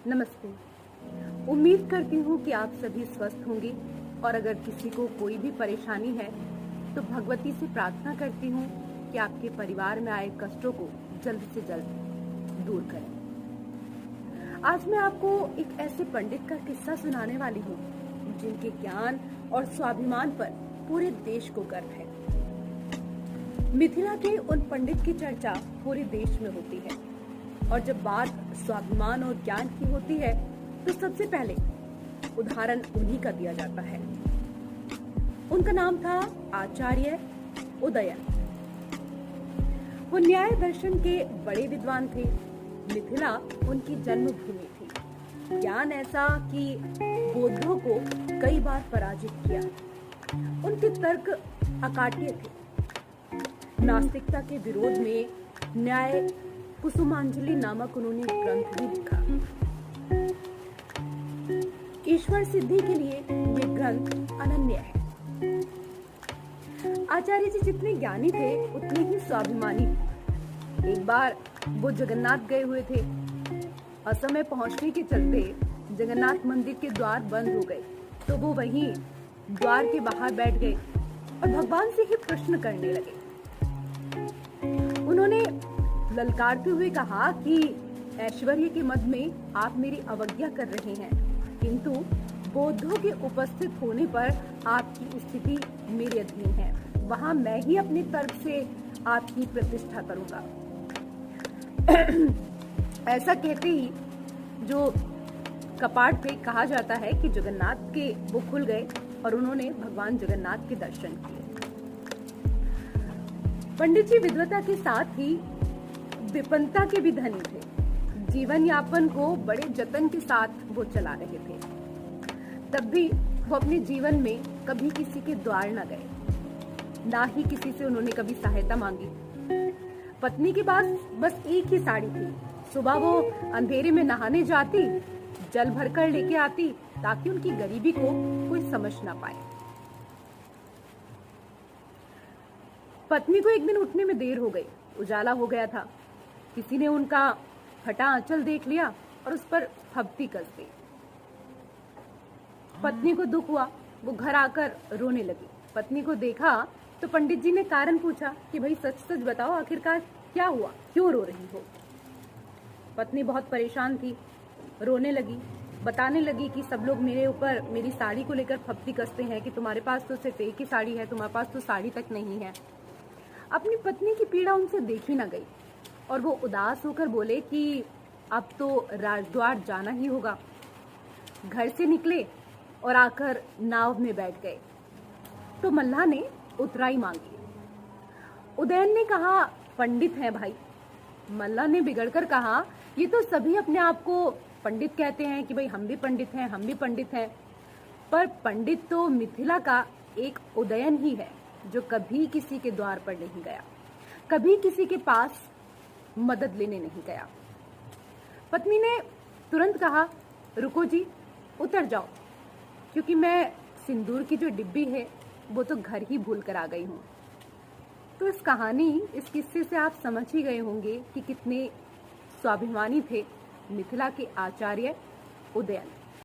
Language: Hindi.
नमस्ते। उम्मीद करती हूँ कि आप सभी स्वस्थ होंगे और अगर किसी को कोई भी परेशानी है तो भगवती से प्रार्थना करती हूँ कि आपके परिवार में आए कष्टों को जल्द से जल्द दूर करें। आज मैं आपको एक ऐसे पंडित का किस्सा सुनाने वाली हूँ जिनके ज्ञान और स्वाभिमान पर पूरे देश को गर्व है। मिथिला के उन पंडित की चर्चा पूरे देश में होती है और जब बात स्वाभिमान और ज्ञान की होती है तो सबसे पहले उदाहरण उन्हीं का दिया जाता है। उनका नाम था आचार्य उदयन। वो न्याय दर्शन के बड़े विद्वान थे। मिथिला उनकी जन्मभूमि थी। ज्ञान ऐसा कि बौद्धों को कई बार पराजित किया। उनके तर्क अकाट्य थे। नास्तिकता के विरोध में न्याय कुसुमांजलि नामक उन्होंने ग्रंथ भी लिखा। ईश्वर सिद्धि के लिए ये ग्रंथ अनन्य है। आचार्य जी जितने ज्ञानी थे उतने ही स्वाभिमानी थे। एक बार वो जगन्नाथ गए हुए थे। असमय पहुंचने के चलते जगन्नाथ मंदिर के द्वार बंद हो गए तो वो वहीं द्वार के बाहर बैठ गए और भगवान से ही प्रश्न करने लगे। उन्होंने ललकारते हुए कहा कि ऐश्वर्य के मद में आप मेरी अवज्ञा कर रहे हैं, किंतु बौद्धों के उपस्थित होने पर आपकी स्थिति मेरे अधीन है। वहां मैं ही अपने तर्क से आपकी प्रतिष्ठा करूंगा। ऐसा कहते ही जो कपाट पे कहा जाता है कि जगन्नाथ के वो खुल गए और उन्होंने भगवान जगन्नाथ के दर्शन किए। पंडित जी विद्वता के साथ ही विपन्नता के भी धनी थे। जीवन यापन को बड़े जतन के साथ वो चला रहे थे। तब भी वो अपने जीवन में कभी किसी के द्वार न गए, ना ही किसी से उन्होंने कभी सहायता मांगी। पत्नी के पास बस एक ही साड़ी थी। सुबह वो अंधेरे में नहाने जाती, जल भरकर लेके आती ताकि उनकी गरीबी को कोई समझ ना पाए। पत्नी को एक दिन उठने में देर हो गई। उजाला हो गया था। किसी ने उनका फटा आंचल देख लिया और उस पर फब्ती कस दी। पत्नी को दुख हुआ। वो घर आकर रोने लगी। पत्नी को देखा तो पंडित जी ने कारण पूछा कि भाई सच सच बताओ, आखिरकार क्या हुआ, क्यों रो रही हो। पत्नी बहुत परेशान थी, रोने लगी, बताने लगी कि सब लोग मेरे ऊपर मेरी साड़ी को लेकर फब्ती कसते हैं कि तुम्हारे पास तो सिर्फ एक ही साड़ी है, तुम्हारे पास तो साड़ी तक नहीं है। अपनी पत्नी की पीड़ा उनसे देखी न गई और वो उदास होकर बोले कि अब तो राजद्वार जाना ही होगा। घर से निकले और आकर नाव में बैठ गए तो मल्लाह ने उतराई मांगी। उदयन ने कहा, पंडित हैं भाई। मल्लाह ने बिगड़कर कहा, ये तो सभी अपने आप को पंडित कहते हैं कि भाई हम भी पंडित हैं, हम भी पंडित हैं, पर पंडित तो मिथिला का एक उदयन ही है जो कभी किसी के द्वार पर नहीं गया, कभी किसी के पास मदद लेने नहीं गया। पत्नी ने तुरंत कहा, रुको जी, उतर जाओ, क्योंकि मैं सिंदूर की जो डिब्बी है वो तो घर ही भूल कर आ गई हूँ। तो इस किस्से से आप समझ ही गए होंगे कि कितने स्वाभिमानी थे मिथिला के आचार्य उदयन।